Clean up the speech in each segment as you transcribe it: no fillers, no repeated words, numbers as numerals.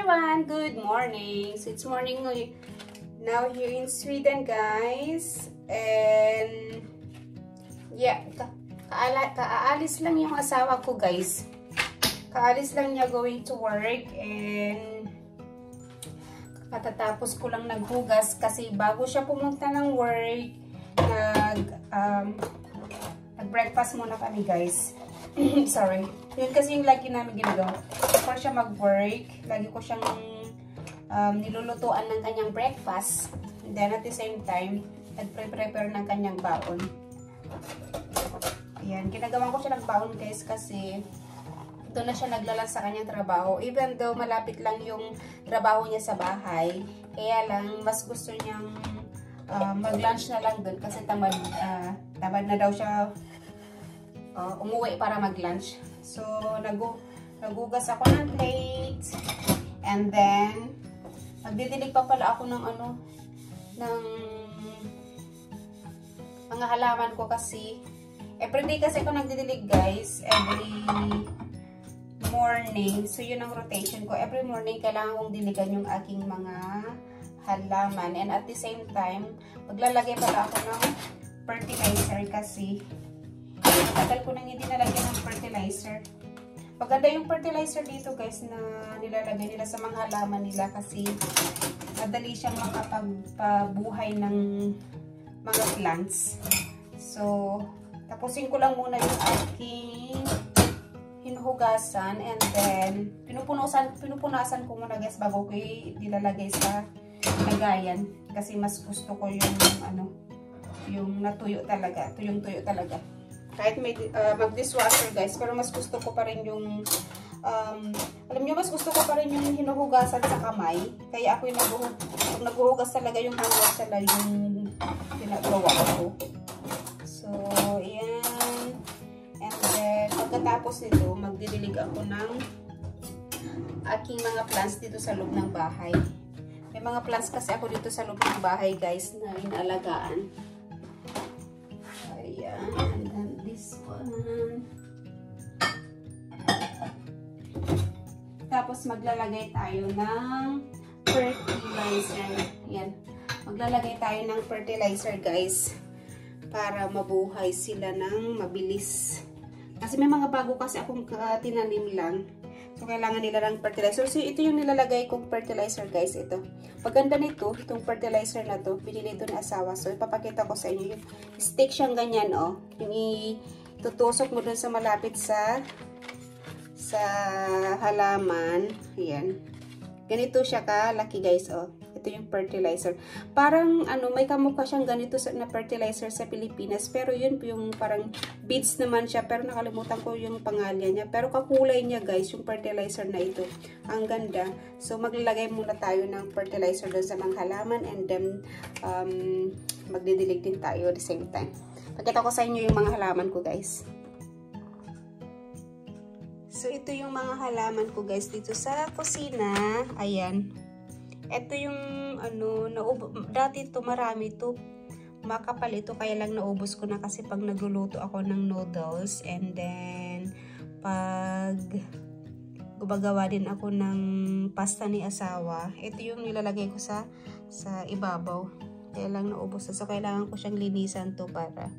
everyone! Good morning! So it's morning now here in Sweden, guys. And yeah, kaalis lang yung asawa ko, guys. Kaalis lang niya going to work and katatapos ko lang naghugas kasi bago siya pumunta ng work, nag-breakfast muna kami, guys. Sorry. Yun kasi yung lagi namin ginagawa. Before siya mag-work, lagi ko siyang nilulutuan ng kanyang breakfast. And then at the same time, nag-prepare ng kanyang baon. Ayan, ginagawa ko siya ng baon, guys, kasi ito na siya naglalang sa kanyang trabaho. Even though malapit lang yung trabaho niya sa bahay, kaya lang mas gusto niyang mag-lunch na lang dun kasi tamad na daw siya umuwi para mag-lunch. So, nagugas ako ng plate. And then, magdidilig pa pala ako ng ng mga halaman ko kasi everyday kasi ako nagdidilig, guys. Every morning. So, yun ang rotation ko. Every morning, kailangan kong diligan yung aking mga halaman. And at the same time, maglalagay pala ako ng fertilizer kasi matagal ko nang hindi nalagyan ng fertilizer. Maganda yung fertilizer dito, guys, na nilalagay nila sa mga halaman nila kasi madali siyang makapagpabuhay ng mga plants. So, tapusin ko lang muna yung aking hinuhugasan and then pinupunasan ko muna, guys, bago ko ilalagay sa lagayan kasi mas gusto ko yung yung natuyo talaga, tuyong-tuyo talaga. Kahit may mag-dishwasher, guys, pero mas gusto ko pa rin yung alam nyo, mas gusto ko pa rin yung hinuhugasan sa kamay. Kaya ako yung naghuhugas talaga yung hanggang sa yung ginagawa ko. So, yan. And then, pagkatapos nito, magdidilig ako ng aking mga plants dito sa loob ng bahay. May mga plants kasi ako dito sa loob ng bahay, guys, na inaalagaan. Ayan. And then this one. Tapos maglalagay tayo ng fertilizer. Ayan. Maglalagay tayo ng fertilizer, guys, para mabuhay sila ng mabilis. Kasi may mga bago kasi akong tinanim lang. So, kailangan nila ng fertilizer. So, ito yung nilalagay kong fertilizer, guys. Ito. Paganda nito, itong fertilizer na to, binili ito ng asawa. So, ipapakita ko sa inyo. Yung stick siyang ganyan, oh. Yung itutusok mo dun sa malapit sa halaman. Ayan. Ganito siya kalaki, guys, oh. Ito yung fertilizer. Parang, may kamukha siyang ganito na fertilizer sa Pilipinas. Pero yun yung parang beads naman siya. Pero nakalimutan ko yung pangalan niya. Pero kakulay niya, guys, yung fertilizer na ito. Ang ganda. So, maglalagay muna tayo ng fertilizer doon sa mga halaman. And then, magdidilig din tayo at the same time. Pakita ko sa inyo yung mga halaman ko, guys. So, ito yung mga halaman ko, guys, dito sa kusina. Ayan. Ito yung dati ito marami ito, makapal ito, kaya lang naubos ko na kasi pag nagluluto ako ng noodles and then pag gumagawa din ako ng pasta ni asawa, ito yung nilalagay ko sa ibabaw, kaya lang naubos na. So kailangan ko siyang linisan to para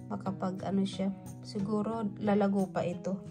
makapag siya, siguro lalago pa ito.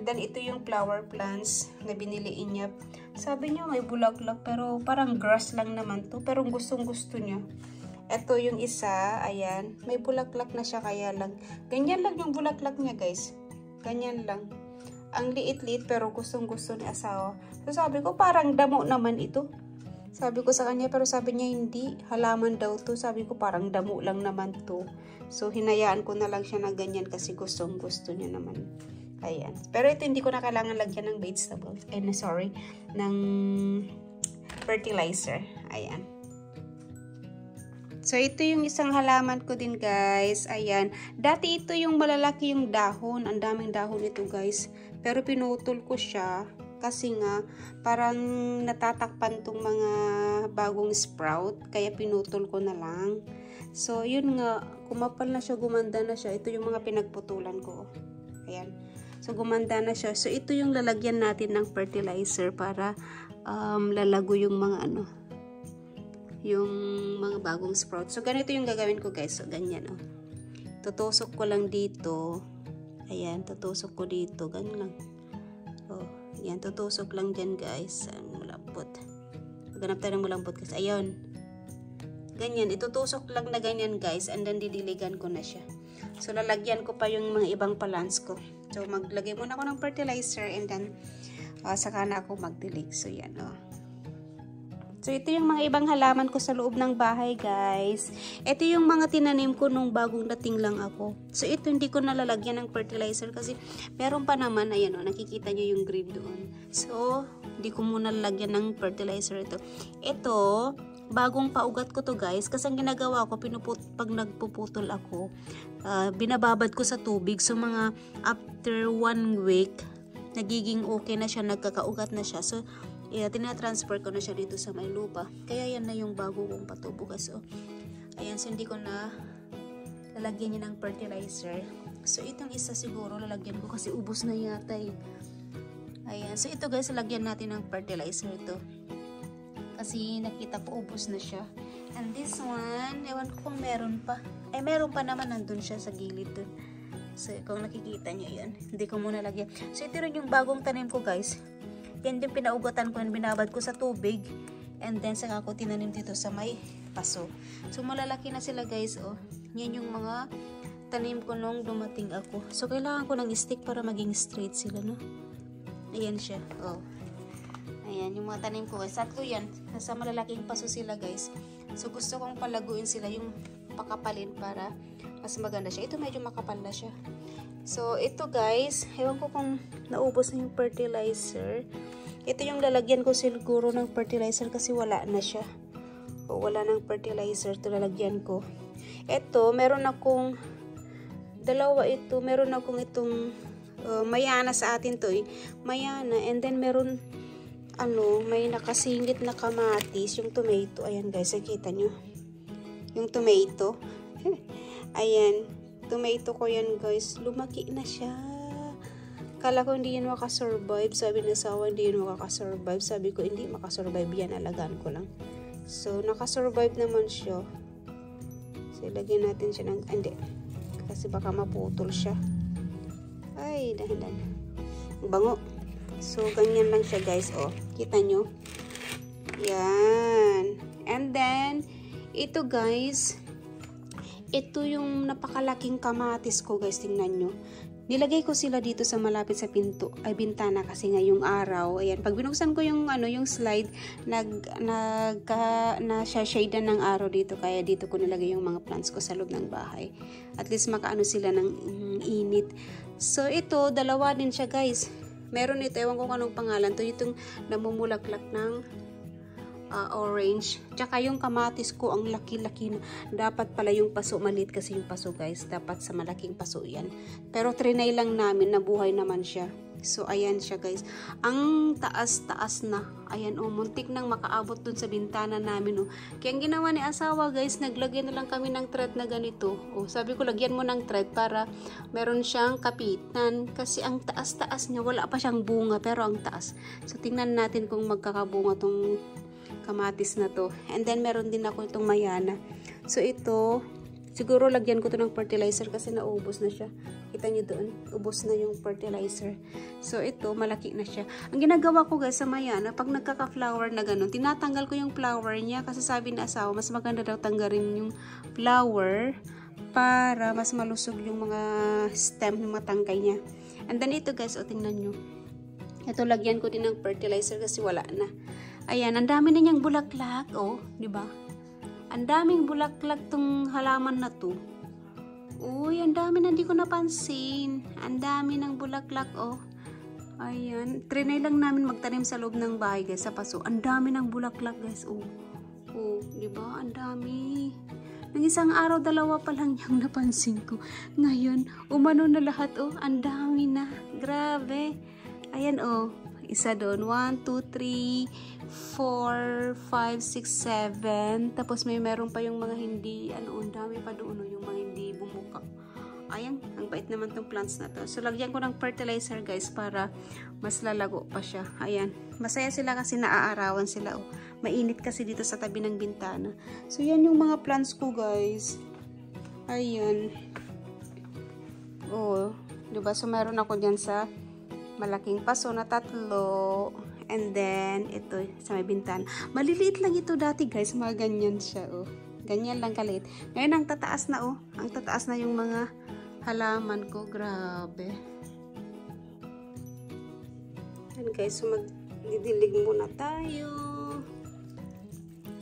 And then, ito yung flower plants na binili niya. Sabi niya may bulaklak, pero parang grass lang naman to. Pero gustong-gusto niya. Ito yung isa, ayan. May bulaklak na siya, kaya lang. Ganyan lang yung bulaklak niya, guys. Ganyan lang. Ang liit-liit, pero gustong-gusto ni asawa. So, sabi ko, parang damo naman ito. Sabi ko sa kanya, pero sabi niya, hindi. Halaman daw to. Sabi ko, parang damo lang naman to. So, hinayaan ko na lang siya na ganyan kasi gustong-gusto niya naman. Ayan. Pero ito hindi ko na kailangan lagyan ng vegetables. Ng fertilizer. Ayan. So, ito yung isang halaman ko din, guys. Ayan. Dati ito yung malalaki yung dahon. Ang daming dahon ito, guys. Pero pinutol ko siya kasi nga parang natatakpan tong mga bagong sprout. Kaya pinutol ko na lang. So, yun nga. Kumapal na siya, gumanda na siya. Ito yung mga pinagputulan ko. Ayan. So, gumanda na siya. So, ito yung lalagyan natin ng fertilizer para lalago yung mga yung mga bagong sprout. So, ganito yung gagawin ko guys. So, ganyan tutusok ko lang dito. Ayan, tutusok ko dito. Ganyan lang. Ayan, tutusok lang dyan guys. Malambot. Maghanap tayo ng malambot kasi. Ayun. Ganyan, itutusok lang na ganyan guys, and then didiligan ko na siya. So, lalagyan ko pa yung mga ibang plants ko. So, maglagay muna ako ng fertilizer, and then, saka na ako magdilig. So, yan, So, ito yung mga ibang halaman ko sa loob ng bahay, guys. Ito yung mga tinanim ko nung bagong dating lang ako. So, ito hindi ko nalalagyan ng fertilizer kasi meron pa naman, ayan nakikita nyo yung green doon. So, hindi ko muna lalagyan ng fertilizer ito. Ito, bagong paugat ko to guys, kasi ang ginagawa ko, pag nagpuputol ako, binababad ko sa tubig. So, mga after 1 week, nagiging okay na siya, nagkakaugat na siya. So, tinatransfer ko na siya dito sa may lupa. Kaya yan na yung bago kong patubo guys. So, ayan, so hindi ko na lalagyan niya ng fertilizer. So, itong isa siguro lalagyan ko kasi ubos na yata Ayan, so ito guys, lalagyan natin ng fertilizer ito. Kasi nakita po ubos na siya. And this one, ewan ko kung meron pa. Ay, meron pa naman, nandun siya sa gilid dun. So, kung nakikita nyo yan, hindi ko muna lagyan. So, ito rin yung bagong tanim ko guys. Yan yung pinaugatan ko, binabad ko sa tubig. And then, saka ko tinanim dito sa may paso. So, malalaki na sila guys, Yan yung mga tanim ko nung dumating ako. So, kailangan ko ng stick para maging straight sila, no? Ayan siya, Ayan, yung mga tanim ko guys. Sakto yan. Nasa malalaking paso sila guys. So, gusto kong palaguin sila yung pakapalin para mas maganda siya. Ito medyo makapal na siya. So, ito guys. Ewan ko kung naubos na yung fertilizer. Ito yung lalagyan ko siguro ng fertilizer kasi wala na siya. Wala ng fertilizer. Ito lalagyan ko. Ito, meron akong dalawa ito. Meron akong itong mayana sa atin to Mayana. And then, meron may nakasingit na kamatis, yung tomato. Ayan guys, nakita nyo? Yung tomato. Ayan, tomato ko yan guys. Lumaki na siya. Kala ko hindi yan makasurvive. Sabi ng asawa, hindi yan makasurvive. Sabi ko, hindi makasurvive yan. Alagaan ko lang. So, nakasurvive naman siya. So, lagyan natin siya ng, hindi. Kasi baka maputol siya. Ay, dahan-dahan. Bango. So, ganyan lang siya guys, Kita nyo? Yan. And then, ito guys, ito yung napakalaking kamatis ko guys, tingnan nyo. Nilagay ko sila dito sa malapit sa bintana kasi ngayong araw. Ayan, pag binuksan ko yung yung slide, na-shade ng araw dito. Kaya dito ko nilagay yung mga plants ko sa loob ng bahay. At least makaano sila ng init. So, ito, dalawa din siya guys. Meron ito, ewan ko anong pangalan to, itong namumulaklak ng orange. Tsaka yung kamatis ko, ang laki-laki na. Dapat pala yung paso, maliit kasi yung paso guys. Dapat sa malaking paso yan. Pero trinay lang namin, nabuhay naman siya. So, ayan siya guys. Ang taas-taas na. Ayan muntik nang makaabot dun sa bintana namin Kaya ang ginawa ni asawa guys, naglagyan na lang kami ng thread na ganito. Sabi ko, lagyan mo ng thread para meron siyang kapitan. Kasi ang taas-taas niya, wala pa siyang bunga, pero ang taas. So, tingnan natin kung magkakabunga tong kamatis na to. And then, meron din ako itong mayana. So, ito, siguro lagyan ko to ng fertilizer kasi naubos na siya. Kita nyo doon, ubos na yung fertilizer. So, ito, malaki na siya. Ang ginagawa ko guys sa mayana, pag nagkaka-flower na ganun, tinatanggal ko yung flower niya kasi sabi na asawa, mas maganda daw tanggalin yung flower para mas malusog yung mga stem ng matangkay niya. And then, ito guys, tingnan nyo. Ito, lagyan ko din ng fertilizer kasi wala na. Ayan, ang dami na niyang bulaklak. Di ba? Ang daming bulaklak tong halaman na to. Uy, ang dami na hindi ko napansin. Ang dami ng bulaklak, Ayan. Trinay lang namin magtanim sa loob ng bahay, guys, sa paso. Ang dami ng bulaklak, guys. Di ba? Ang dami. Nang isang araw, dalawa pa lang yung napansin ko. Ngayon, umano na lahat, Ang dami na. Grabe. Ayan, Isa doon. 1, 2, 3, 4, 5, 6, 7. Tapos meron pa yung mga hindi, ang dami pa doon, yung mga hindi bumuka. Ayan, ang bait naman tong plants na to. So, lagyan ko ng fertilizer guys para mas lalago pa siya. Ayan. Masaya sila kasi naaarawan sila. Oh. Mainit kasi dito sa tabi ng bintana. So, yan yung mga plants ko guys. Ayan. Oh, diba? So, meron ako dyan sa malaking paso na 3. And then, ito sa may bintana. Maliliit lang ito dati guys. Mga ganyan siya. Oh. Ganyan lang kaliit. Ngayon, ang tataas na oh. Ang tataas na yung mga halaman ko, grabe. Yan guys, so magdidilig muna tayo.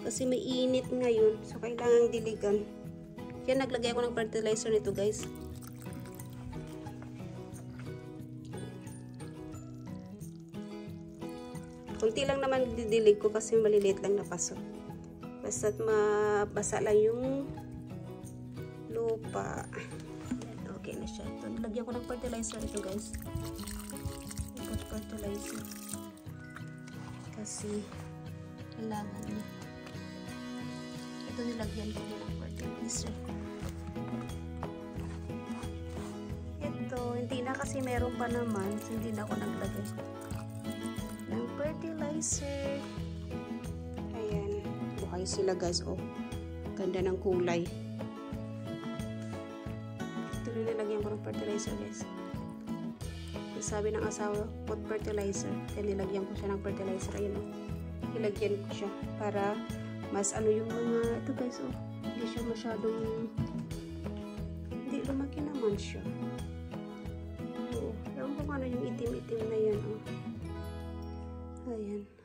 Kasi may init ngayon, so kailangang diligan. Kaya naglagay ako ng fertilizer nito guys. Kunti lang naman didilig ko kasi maliliit lang na paso. Basta't mabasa lang yung lupa. Okay na siya. Ito, nilagyan ko ng fertilizer ito guys. Fertilizer. Kasi kailangan niya. Ito nilagyan ko ng fertilizer. Ito, hindi na kasi meron pa naman. So, hindi na ako naglagay ng fertilizer. Ayan. Buhay sila guys. Oh, ganda ng kulay. Nilagyan ko ng fertilizer guys. Sabi ng asawa, put fertilizer. Kaya nilagyan ko siya ng fertilizer. Ayun o. Nilagyan ko siya para mas ano yung mga ito guys oh. Hindi siya masyadong hindi lumaki naman siya. Oh, yung ano yung itim-itim na yan oh. Ayan.